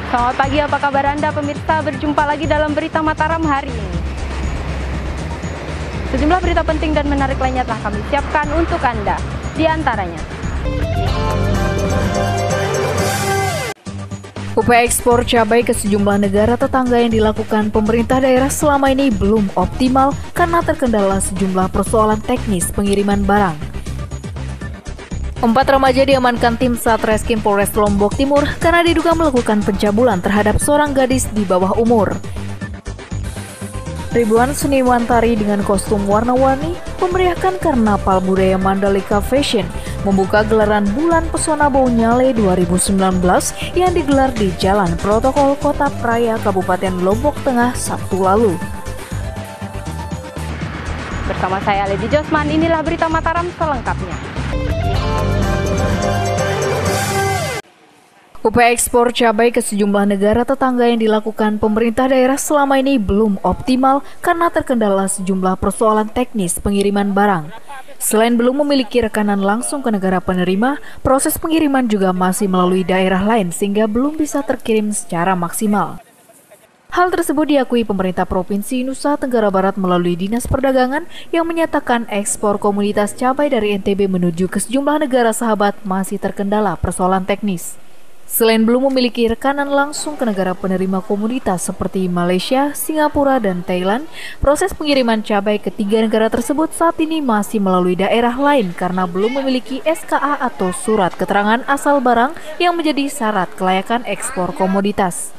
Selamat pagi, apa kabar Anda pemirsa? Berjumpa lagi dalam Berita Mataram hari ini. Sejumlah berita penting dan menarik lainnya telah kami siapkan untuk Anda. Di antaranya, upaya ekspor cabai ke sejumlah negara tetangga yang dilakukan pemerintah daerah selama ini belum optimal karena terkendala sejumlah persoalan teknis pengiriman barang. 4 remaja diamankan tim Satreskrim Polres Lombok Timur karena diduga melakukan pencabulan terhadap seorang gadis di bawah umur. Ribuan seniman tari dengan kostum warna-warni memeriahkan Karnaval Budaya Mandalika Fashion membuka gelaran Bulan Pesona Bau Nyale 2019 yang digelar di Jalan Protokol Kota Praya, Kabupaten Lombok Tengah, Sabtu lalu. Bersama saya Lady Josman, inilah Berita Mataram selengkapnya. Upaya ekspor cabai ke sejumlah negara tetangga yang dilakukan pemerintah daerah selama ini belum optimal karena terkendala sejumlah persoalan teknis pengiriman barang. Selain belum memiliki rekanan langsung ke negara penerima, proses pengiriman juga masih melalui daerah lain sehingga belum bisa terkirim secara maksimal. Hal tersebut diakui pemerintah Provinsi Nusa Tenggara Barat melalui Dinas Perdagangan yang menyatakan ekspor komoditas cabai dari NTB menuju ke sejumlah negara sahabat masih terkendala persoalan teknis. Selain belum memiliki rekanan langsung ke negara penerima komoditas seperti Malaysia, Singapura, dan Thailand, proses pengiriman cabai ke 3 negara tersebut saat ini masih melalui daerah lain karena belum memiliki SKA atau surat keterangan asal barang yang menjadi syarat kelayakan ekspor komoditas.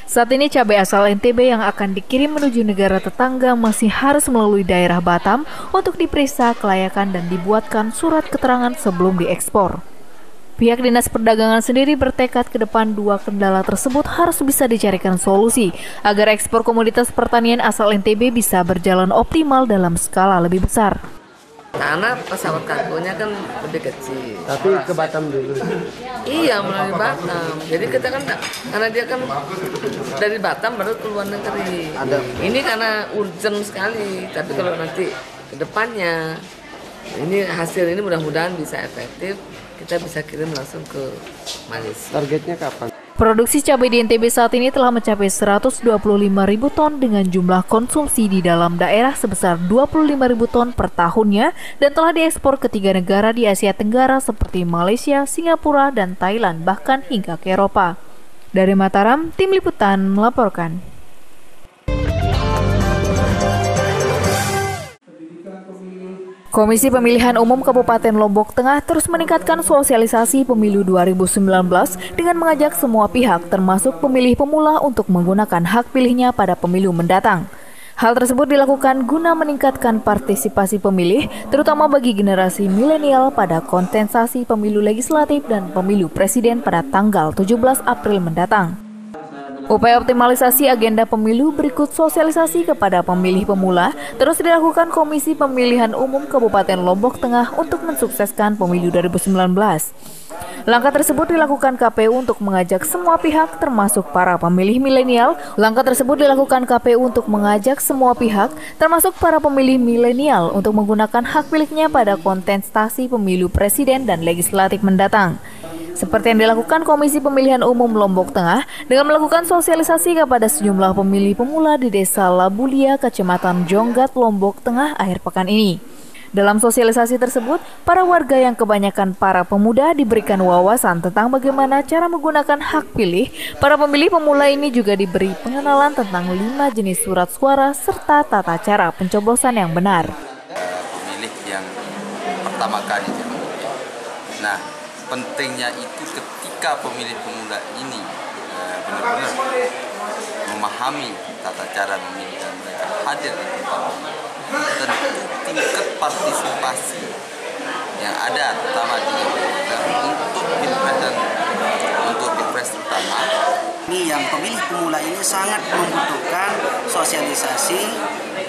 Saat ini cabai asal NTB yang akan dikirim menuju negara tetangga masih harus melalui daerah Batam untuk diperiksa kelayakan dan dibuatkan surat keterangan sebelum diekspor. Pihak Dinas Perdagangan sendiri bertekad ke depan 2 kendala tersebut harus bisa dicarikan solusi agar ekspor komoditas pertanian asal NTB bisa berjalan optimal dalam skala lebih besar. Karena pesawat kargonya kan lebih kecil. Tapi ke Batam dulu. Iya, melalui Batam. Jadi kita kan karena dia kan dari Batam baru ke luar negeri. Ini karena urgent sekali. Tapi kalau nanti ke depannya ini hasil ini mudah-mudahan bisa efektif. Kita bisa kirim langsung ke Malaysia. Targetnya kapan? Produksi cabai di NTB saat ini telah mencapai 125.000 ton dengan jumlah konsumsi di dalam daerah sebesar 25.000 ton per tahunnya dan telah diekspor ke 3 negara di Asia Tenggara seperti Malaysia, Singapura, dan Thailand, bahkan hingga ke Eropa. Dari Mataram, Tim Liputan melaporkan. Komisi Pemilihan Umum Kabupaten Lombok Tengah terus meningkatkan sosialisasi pemilu 2019 dengan mengajak semua pihak termasuk pemilih pemula untuk menggunakan hak pilihnya pada pemilu mendatang. Hal tersebut dilakukan guna meningkatkan partisipasi pemilih, terutama bagi generasi milenial pada kontestasi pemilu legislatif dan pemilu presiden pada tanggal 17 April mendatang. Upaya optimalisasi agenda pemilu berikut sosialisasi kepada pemilih pemula terus dilakukan Komisi Pemilihan Umum Kabupaten Lombok Tengah untuk mensukseskan pemilu 2019. Langkah tersebut dilakukan KPU untuk mengajak semua pihak termasuk para pemilih milenial. Langkah tersebut dilakukan KPU untuk mengajak semua pihak termasuk para pemilih milenial untuk menggunakan hak pilihnya pada kontestasi pemilu presiden dan legislatif mendatang. Seperti yang dilakukan Komisi Pemilihan Umum Lombok Tengah dengan melakukan sosialisasi kepada sejumlah pemilih pemula di Desa Labulia, Kecamatan Jonggat, Lombok Tengah akhir pekan ini. Dalam sosialisasi tersebut, para warga yang kebanyakan para pemuda diberikan wawasan tentang bagaimana cara menggunakan hak pilih. Para pemilih pemula ini juga diberi pengenalan tentang 5 jenis surat suara serta tata cara pencoblosan yang benar. Pemilih yang pertama kali. Nah, pentingnya itu ketika pemilih pemula ini benar-benar memahami tata cara memilih dan mereka hadir di tempat pemilihan. Tentu tingkat partisipasi yang ada terutama di untuk pilpres dan untuk pilpres terutama. Ini yang pemilih pemula ini sangat membutuhkan sosialisasi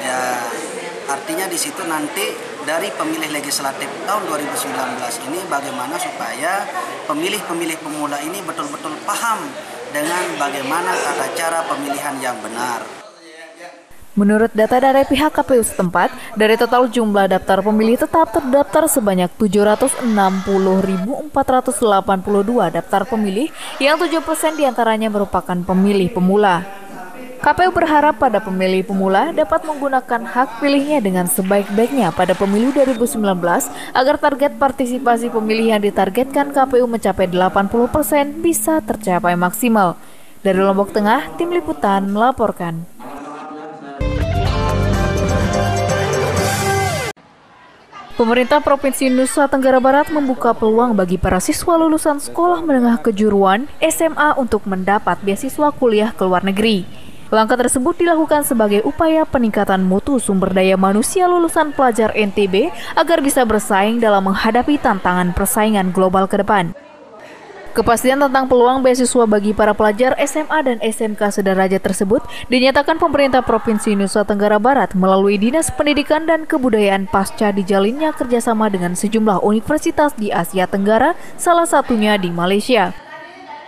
ya. Artinya di situ nanti dari pemilih legislatif tahun 2019 ini bagaimana supaya pemilih-pemilih pemula ini betul-betul paham dengan bagaimana tata cara pemilihan yang benar. Menurut data dari pihak KPU setempat, dari total jumlah daftar pemilih tetap terdaftar sebanyak 760.482 daftar pemilih, yang 7% diantaranya merupakan pemilih pemula. KPU berharap pada pemilih pemula dapat menggunakan hak pilihnya dengan sebaik-baiknya pada pemilu 2019 agar target partisipasi pemilih yang ditargetkan KPU mencapai 80% bisa tercapai maksimal. Dari Lombok Tengah, Tim Liputan melaporkan. Pemerintah Provinsi Nusa Tenggara Barat membuka peluang bagi para siswa lulusan sekolah menengah kejuruan SMA untuk mendapat beasiswa kuliah ke luar negeri. Langkah tersebut dilakukan sebagai upaya peningkatan mutu sumber daya manusia lulusan pelajar NTB agar bisa bersaing dalam menghadapi tantangan persaingan global ke depan. Kepastian tentang peluang beasiswa bagi para pelajar SMA dan SMK sederajat tersebut dinyatakan pemerintah Provinsi Nusa Tenggara Barat melalui Dinas Pendidikan dan Kebudayaan pasca dijalinnya kerjasama dengan sejumlah universitas di Asia Tenggara, salah satunya di Malaysia.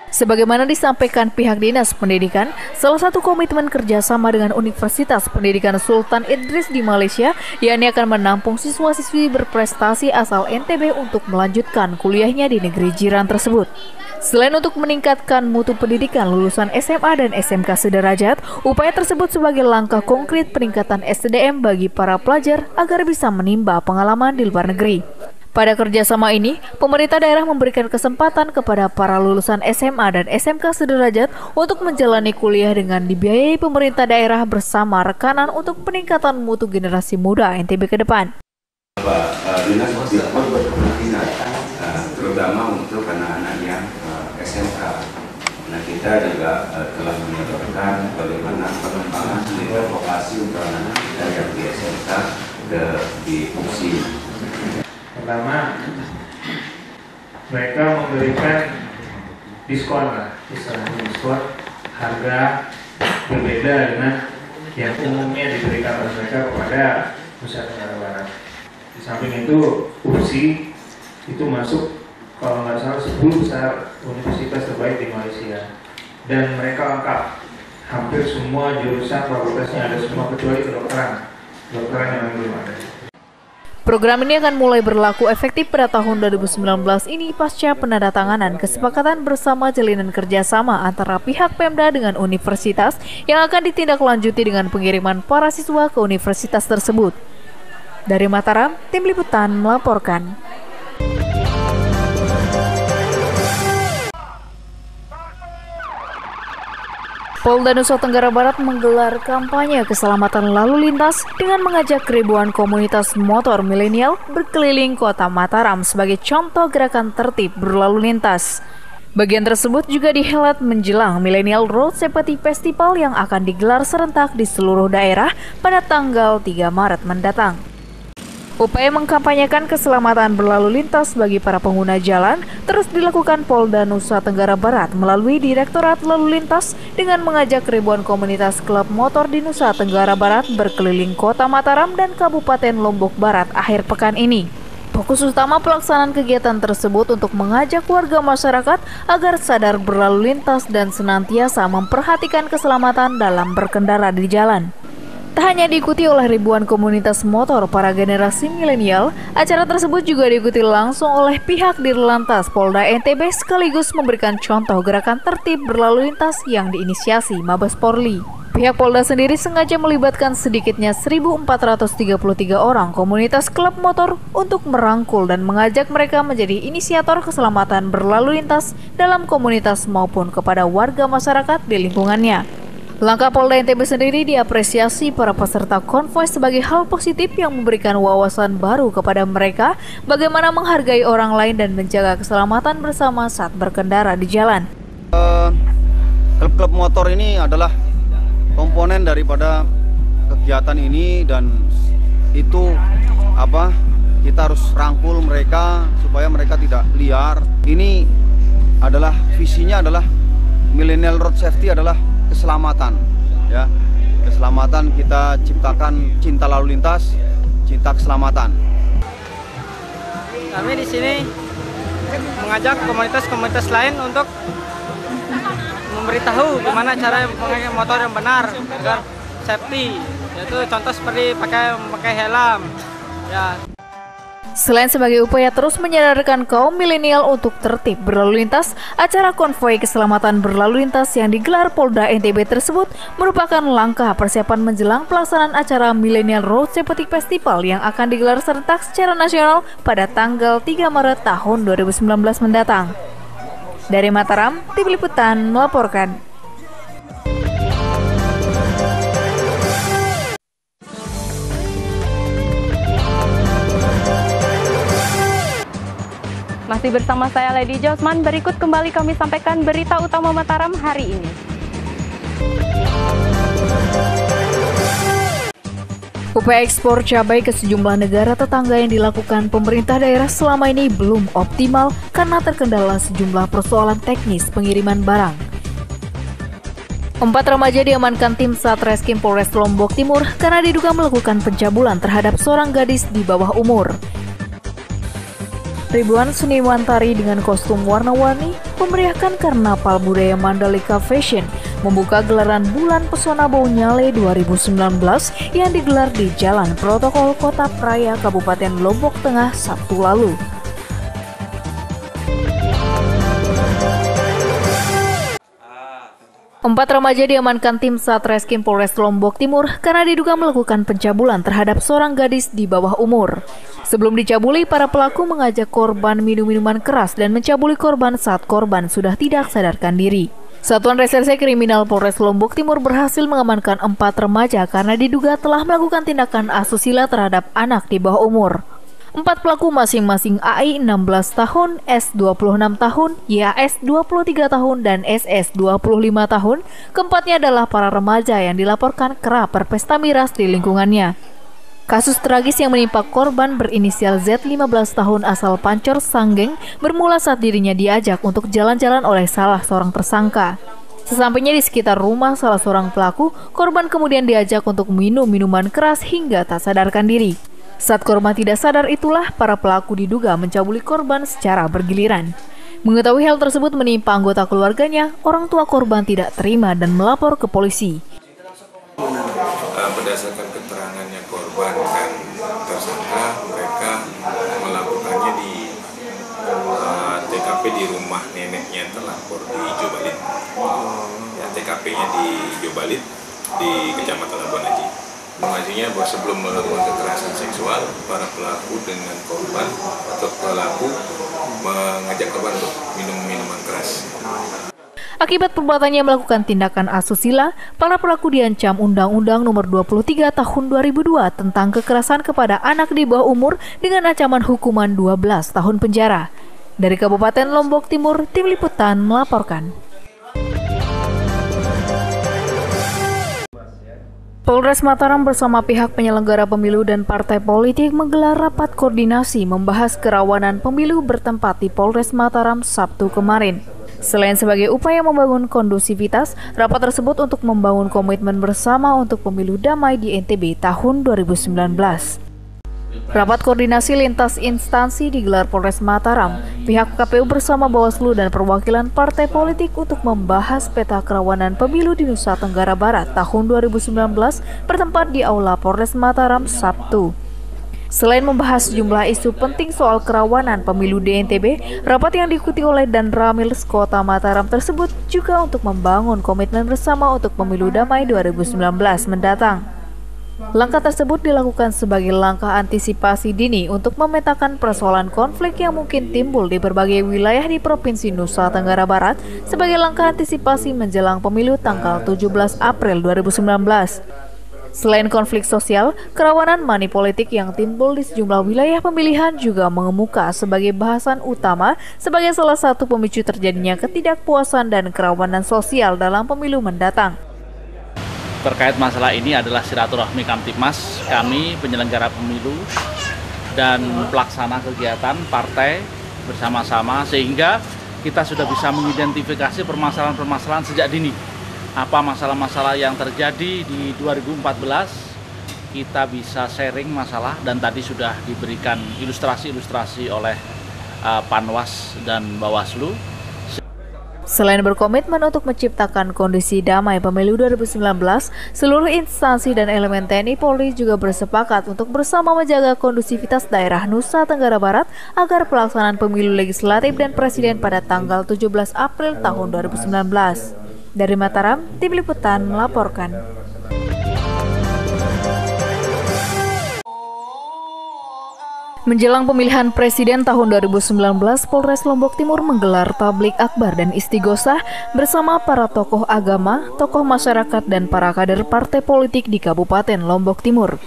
Sebagaimana disampaikan pihak Dinas Pendidikan, salah satu komitmen kerjasama dengan Universitas Pendidikan Sultan Idris di Malaysia, yakni akan menampung siswa-siswi berprestasi asal NTB untuk melanjutkan kuliahnya di negeri jiran tersebut. Selain untuk meningkatkan mutu pendidikan lulusan SMA dan SMK sederajat, upaya tersebut sebagai langkah konkret peningkatan SDM bagi para pelajar agar bisa menimba pengalaman di luar negeri. Pada kerjasama ini, pemerintah daerah memberikan kesempatan kepada para lulusan SMA dan SMK sederajat untuk menjalani kuliah dengan dibiayai pemerintah daerah bersama rekanan untuk peningkatan mutu generasi muda NTB ke depan. Dinas terutama untuk anak-anak yang SMK. Nah, kita juga telah menyodorkan bagaimana pengembangan pendidikan vokasi untuk anak-anak kita yang di SMK di UPSI. Pertama, mereka memberikan diskon istilahnya diskon harga berbeda dengan yang umumnya diberikan oleh mereka kepada Nusa Tenggara Barat. Di samping itu, UPSI itu masuk kalau nggak salah 10 besar universitas terbaik di Malaysia, dan mereka lengkap, hampir semua jurusan fakultasnya ada semua kecuali kedokteran yang belum ada. Program ini akan mulai berlaku efektif pada tahun 2019 ini pasca penandatanganan kesepakatan bersama jalinan kerjasama antara pihak Pemda dengan universitas yang akan ditindaklanjuti dengan pengiriman para siswa ke universitas tersebut. Dari Mataram, Tim Liputan melaporkan. Polda Nusa Tenggara Barat menggelar kampanye keselamatan lalu lintas dengan mengajak ribuan komunitas motor milenial berkeliling kota Mataram sebagai contoh gerakan tertib berlalu lintas. Bagian tersebut juga dihelat menjelang Millennial Road Safety Festival yang akan digelar serentak di seluruh daerah pada tanggal 3 Maret mendatang. Upaya mengkampanyekan keselamatan berlalu lintas bagi para pengguna jalan terus dilakukan Polda Nusa Tenggara Barat melalui Direktorat Lalu Lintas dengan mengajak ribuan komunitas klub motor di Nusa Tenggara Barat berkeliling kota Mataram dan Kabupaten Lombok Barat akhir pekan ini. Fokus utama pelaksanaan kegiatan tersebut untuk mengajak warga masyarakat agar sadar berlalu lintas dan senantiasa memperhatikan keselamatan dalam berkendara di jalan. Tak hanya diikuti oleh ribuan komunitas motor para generasi milenial, acara tersebut juga diikuti langsung oleh pihak Dirlantas Polda NTB sekaligus memberikan contoh gerakan tertib berlalu lintas yang diinisiasi Mabes Polri. Pihak Polda sendiri sengaja melibatkan sedikitnya 1.433 orang komunitas klub motor untuk merangkul dan mengajak mereka menjadi inisiator keselamatan berlalu lintas dalam komunitas maupun kepada warga masyarakat di lingkungannya. Langkah Polda NTB sendiri diapresiasi para peserta konvoi sebagai hal positif yang memberikan wawasan baru kepada mereka bagaimana menghargai orang lain dan menjaga keselamatan bersama saat berkendara di jalan. Klub motor ini adalah komponen daripada kegiatan ini dan itu kita harus rangkul mereka supaya mereka tidak liar. Ini adalah visinya adalah Millennial Road Safety adalah keselamatan, ya. Keselamatan kita ciptakan cinta lalu lintas, cinta keselamatan. Kami di sini mengajak komunitas-komunitas lain untuk memberitahu gimana cara memakai motor yang benar agar safety, Yaitu contoh seperti pakai helm. Ya. Selain sebagai upaya terus menyadarkan kaum milenial untuk tertib berlalu lintas, acara konvoi keselamatan berlalu lintas yang digelar Polda NTB tersebut merupakan langkah persiapan menjelang pelaksanaan acara Millennial Road Safety Festival yang akan digelar serentak secara nasional pada tanggal 3 Maret tahun 2019 mendatang. Dari Mataram, Tim Liputan melaporkan. Masih bersama saya Lady Josman, berikut kembali kami sampaikan berita utama Mataram hari ini. Upaya ekspor cabai ke sejumlah negara tetangga yang dilakukan pemerintah daerah selama ini belum optimal karena terkendala sejumlah persoalan teknis pengiriman barang. 4 remaja diamankan tim Satreskrim Polres Lombok Timur karena diduga melakukan pencabulan terhadap seorang gadis di bawah umur. Ribuan seniman tari dengan kostum warna-warni memeriahkan Karnaval Budaya Mandalika Fashion membuka gelaran Bulan Pesona Bau Nyale 2019 yang digelar di Jalan Protokol Kota Praya, Kabupaten Lombok Tengah, Sabtu lalu. Empat remaja diamankan tim Satreskrim Polres Lombok Timur karena diduga melakukan pencabulan terhadap seorang gadis di bawah umur. Sebelum dicabuli, para pelaku mengajak korban minum minuman keras dan mencabuli korban saat korban sudah tidak sadarkan diri. Satuan Reserse Kriminal Polres Lombok Timur berhasil mengamankan 4 remaja karena diduga telah melakukan tindakan asusila terhadap anak di bawah umur. 4 pelaku masing-masing AI 16 tahun, S 26 tahun, YAS 23 tahun, dan SS 25 tahun. Keempatnya adalah para remaja yang dilaporkan kerap berpesta miras di lingkungannya. Kasus tragis yang menimpa korban berinisial Z 15 tahun asal Pancor Sanggeng bermula saat dirinya diajak untuk jalan-jalan oleh salah seorang tersangka. Sesampainya di sekitar rumah salah seorang pelaku, korban kemudian diajak untuk minum minuman keras hingga tak sadarkan diri. Saat korban tidak sadar itulah para pelaku diduga mencabuli korban secara bergiliran. Mengetahui hal tersebut menimpa anggota keluarganya, orang tua korban tidak terima dan melapor ke polisi. Berdasarkan keterangannya korban dan tersangka, mereka melakukannya di TKP di rumah neneknya yang terlapor di Jobalit. Ya, TKP-nya di Jobalit di Kecamatan Labuan Haji. Mengajinya bahwa sebelum melakukan kekerasan seksual, para pelaku dengan korban atau pelaku mengajak korban untuk minum minuman keras. Akibat perbuatannya melakukan tindakan asusila, para pelaku diancam Undang-Undang Nomor 23 Tahun 2002 tentang kekerasan kepada anak di bawah umur dengan ancaman hukuman 12 tahun penjara. Dari Kabupaten Lombok Timur, Tim Liputan melaporkan. Polres Mataram bersama pihak penyelenggara pemilu dan partai politik menggelar rapat koordinasi membahas kerawanan pemilu bertempat di Polres Mataram Sabtu kemarin. Selain sebagai upaya membangun kondusivitas, rapat tersebut untuk membangun komitmen bersama untuk pemilu damai di NTB tahun 2019. Rapat koordinasi lintas instansi digelar Polres Mataram, pihak KPU bersama Bawaslu dan perwakilan partai politik untuk membahas peta kerawanan pemilu di Nusa Tenggara Barat tahun 2019 bertempat di Aula Polres Mataram Sabtu. Selain membahas sejumlah isu penting soal kerawanan pemilu di NTB, rapat yang diikuti oleh Dan Ramils Kota Mataram tersebut juga untuk membangun komitmen bersama untuk pemilu damai 2019 mendatang. Langkah tersebut dilakukan sebagai langkah antisipasi dini untuk memetakan persoalan konflik yang mungkin timbul di berbagai wilayah di Provinsi Nusa Tenggara Barat sebagai langkah antisipasi menjelang pemilu tanggal 17 April 2019. Selain konflik sosial, kerawanan money politik yang timbul di sejumlah wilayah pemilihan juga mengemuka sebagai bahasan utama sebagai salah satu pemicu terjadinya ketidakpuasan dan kerawanan sosial dalam pemilu mendatang. Terkait masalah ini adalah silaturahmi Kamtibmas, kami penyelenggara pemilu dan pelaksana kegiatan partai bersama-sama sehingga kita sudah bisa mengidentifikasi permasalahan-permasalahan sejak dini. Apa masalah-masalah yang terjadi di 2014, kita bisa sharing masalah dan tadi sudah diberikan ilustrasi-ilustrasi oleh Panwas dan Bawaslu. Selain berkomitmen untuk menciptakan kondisi damai pemilu 2019, seluruh instansi dan elemen TNI Polri juga bersepakat untuk bersama menjaga kondusivitas daerah Nusa Tenggara Barat agar pelaksanaan pemilu legislatif dan presiden pada tanggal 17 April tahun 2019. Dari Mataram, Tim Liputan melaporkan. Menjelang pemilihan presiden tahun 2019, Polres Lombok Timur menggelar tablik akbar dan istighosah bersama para tokoh agama, tokoh masyarakat, dan para kader partai politik di Kabupaten Lombok Timur.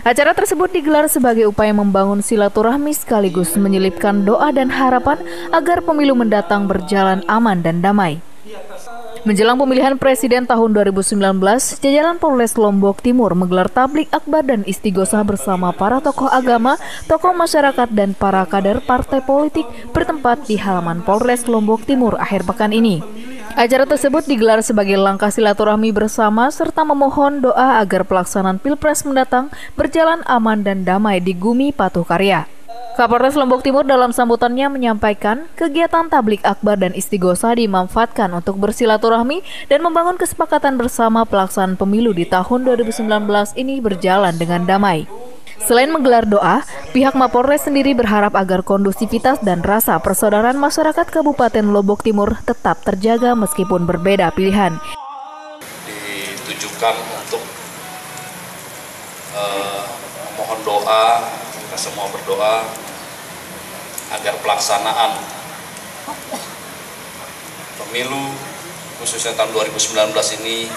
Acara tersebut digelar sebagai upaya membangun silaturahmi sekaligus menyelipkan doa dan harapan agar pemilu mendatang berjalan aman dan damai. Menjelang pemilihan presiden tahun 2019, jajaran Polres Lombok Timur menggelar tablik akbar dan istighosah bersama para tokoh agama, tokoh masyarakat, dan para kader partai politik bertempat di halaman Polres Lombok Timur akhir pekan ini. Acara tersebut digelar sebagai langkah silaturahmi bersama serta memohon doa agar pelaksanaan Pilpres mendatang berjalan aman dan damai di Gumi Patuh Karya. Kapolres Lombok Timur dalam sambutannya menyampaikan kegiatan tablik akbar dan istighosah dimanfaatkan untuk bersilaturahmi dan membangun kesepakatan bersama pelaksanaan pemilu di tahun 2019 ini berjalan dengan damai. Selain menggelar doa, pihak Mapolres sendiri berharap agar kondusivitas dan rasa persaudaraan masyarakat Kabupaten Lombok Timur tetap terjaga meskipun berbeda pilihan. Ditujukan untuk memohon doa, kita semua berdoa agar pelaksanaan pemilu khususnya tahun 2019 ini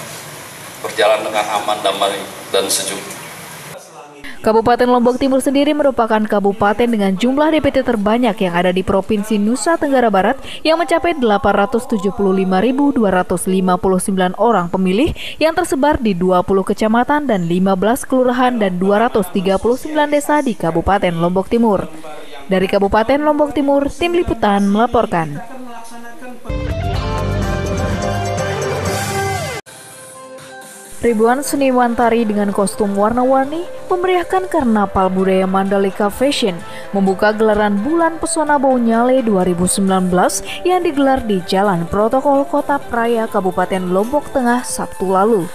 berjalan dengan aman, damai, dan sejuk. Kabupaten Lombok Timur sendiri merupakan kabupaten dengan jumlah DPT terbanyak yang ada di Provinsi Nusa Tenggara Barat yang mencapai 875.259 orang pemilih yang tersebar di 20 kecamatan dan 15 kelurahan dan 239 desa di Kabupaten Lombok Timur. Dari Kabupaten Lombok Timur, Tim Liputan melaporkan. Ribuan seniman tari dengan kostum warna-warni memeriahkan Karnaval Budaya Mandalika Fashion membuka gelaran Bulan Pesona Bau Nyale 2019 yang digelar di Jalan Protokol Kota Praya, Kabupaten Lombok Tengah, Sabtu lalu.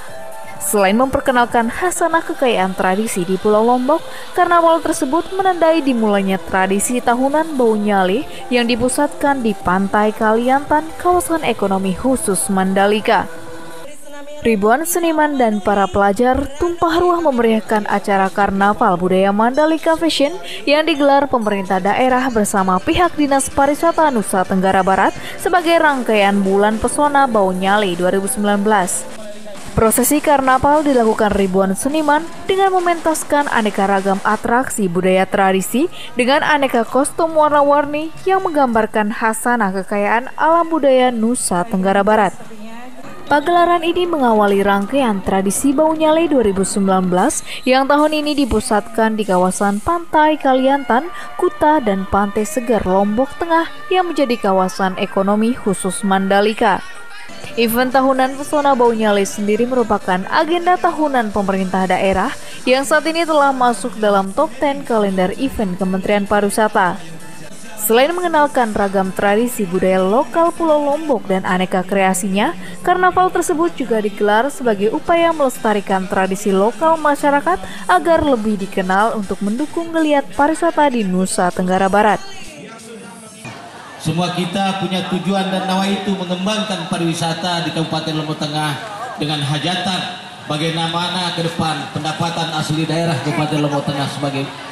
Selain memperkenalkan khasanah kekayaan tradisi di Pulau Lombok, karnaval tersebut menandai dimulainya tradisi tahunan Bau Nyale yang dipusatkan di Pantai Kaliantan, kawasan ekonomi khusus Mandalika. Ribuan seniman dan para pelajar tumpah ruah memeriahkan acara Karnaval Budaya Mandalika Fashion yang digelar pemerintah daerah bersama pihak Dinas Pariwisata Nusa Tenggara Barat sebagai rangkaian Bulan Pesona Bau Nyale 2019. Prosesi karnaval dilakukan ribuan seniman dengan mementaskan aneka ragam atraksi budaya tradisi dengan aneka kostum warna-warni yang menggambarkan khasanah kekayaan alam budaya Nusa Tenggara Barat. Pagelaran ini mengawali rangkaian tradisi Bau Nyale 2019 yang tahun ini dipusatkan di kawasan Pantai Kaliantan, Kuta, dan Pantai Segar, Lombok Tengah yang menjadi kawasan ekonomi khusus Mandalika. Event tahunan Pesona Bau Nyale sendiri merupakan agenda tahunan pemerintah daerah yang saat ini telah masuk dalam top 10 kalender event Kementerian Pariwisata. Selain mengenalkan ragam tradisi budaya lokal Pulau Lombok dan aneka kreasinya, karnaval tersebut juga digelar sebagai upaya melestarikan tradisi lokal masyarakat agar lebih dikenal untuk mendukung geliat pariwisata di Nusa Tenggara Barat. Semua kita punya tujuan dan nawaitu mengembangkan pariwisata di Kabupaten Lombok Tengah dengan hajatan bagaimana ke depan pendapatan asli daerah Kabupaten Lombok Tengah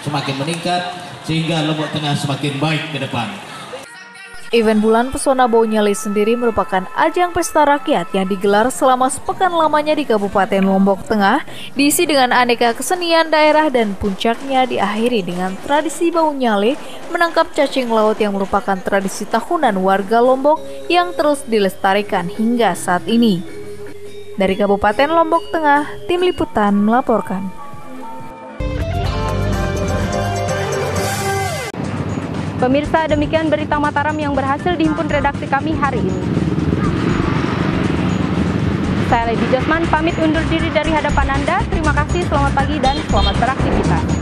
semakin meningkat sehingga Lombok Tengah semakin baik ke depan. Event Bulan Pesona Bau Nyale sendiri merupakan ajang pesta rakyat yang digelar selama sepekan lamanya di Kabupaten Lombok Tengah, diisi dengan aneka kesenian daerah dan puncaknya diakhiri dengan tradisi Bau Nyale menangkap cacing laut yang merupakan tradisi tahunan warga Lombok yang terus dilestarikan hingga saat ini. Dari Kabupaten Lombok Tengah, Tim Liputan melaporkan. Pemirsa, demikian berita Mataram yang berhasil dihimpun redaksi kami hari ini. Saya Lady Josman, pamit undur diri dari hadapan Anda. Terima kasih, selamat pagi, dan selamat beraktivitas.